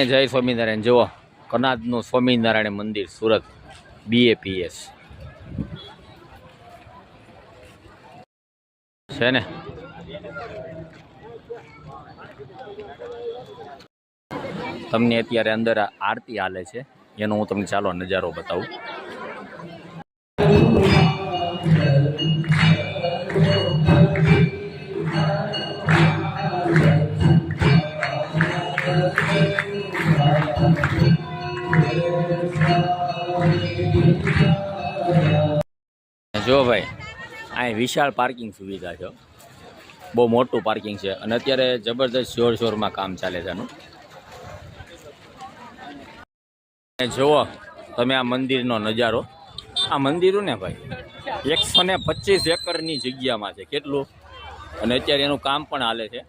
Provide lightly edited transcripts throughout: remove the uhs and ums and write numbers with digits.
જય સ્વામિનારાયણ. જુઓ કનાદનું સ્વામિનારાયણ મંદિર સુરત BAPS છે ને. તમને અત્યારે અંદર આરતી હાલે છે એનો હું તમને ચાલો નજારો બતાવું. જો ભાઈ અહીં વિશાળ પાર્કિંગ સુવિધા છે, બહુ મોટું પાર્કિંગ છે અને અત્યારે જબરદસ્ત જોરશોરમાં કામ ચાલે છે આનું. જુઓ તમે આ મંદિરનો નજારો. આ મંદિરું ને ભાઈ 125 એકરની જગ્યામાં છે. કેટલું? અને અત્યારે એનું કામ પણ હાલે છે.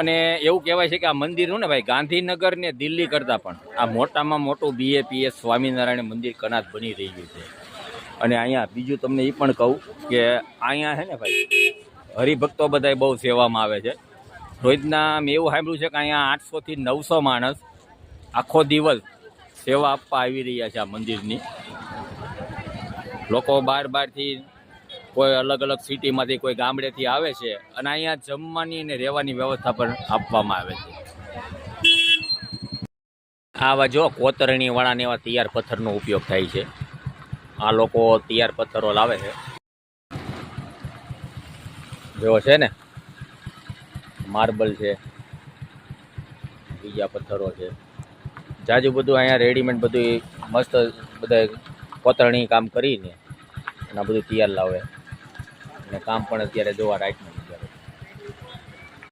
અને એવું કહેવાય છે કે આ મંદિરનું ને ભાઈ ગાંધીનગર ને દિલ્હી કરતાં પણ આ મોટામાં મોટું BAPS સ્વામિનારાયણ મંદિર કનાદ બની રહ્યું છે. અને અહીંયા બીજું તમને એ પણ કહું કે અહીંયા છે ને ભાઈ હરિભક્તો બધા બહુ સેવામાં આવે છે. રોજના મેં એવું સાંભળ્યું છે કે અહીંયા 800 થી 900 માણસ આખો દિવસ સેવા આપવા આવી રહ્યા છે આ મંદિરની. લોકો બહારથી કોઈ અલગ અલગ સિટીમાંથી કોઈ ગામડેથી આવે છે અને અહીંયા જમવાની અને રહેવાની વ્યવસ્થા પણ આપવામાં આવે છે. આવા જો કોતરણીવાળાને એવા તૈયાર પથ્થરનો ઉપયોગ થાય છે. આ લોકો તૈયાર પથ્થરો લાવે છે. જો છે ને માર્બલ છે, બીજા પથ્થરો છે, જાજુ બધું અહીંયા રેડીમેડ બધું મસ્ત બધા કોતરણી કામ કરીને અને બધું તૈયાર લાવે અને કામ પણ અત્યારે જોવા રાઈટનું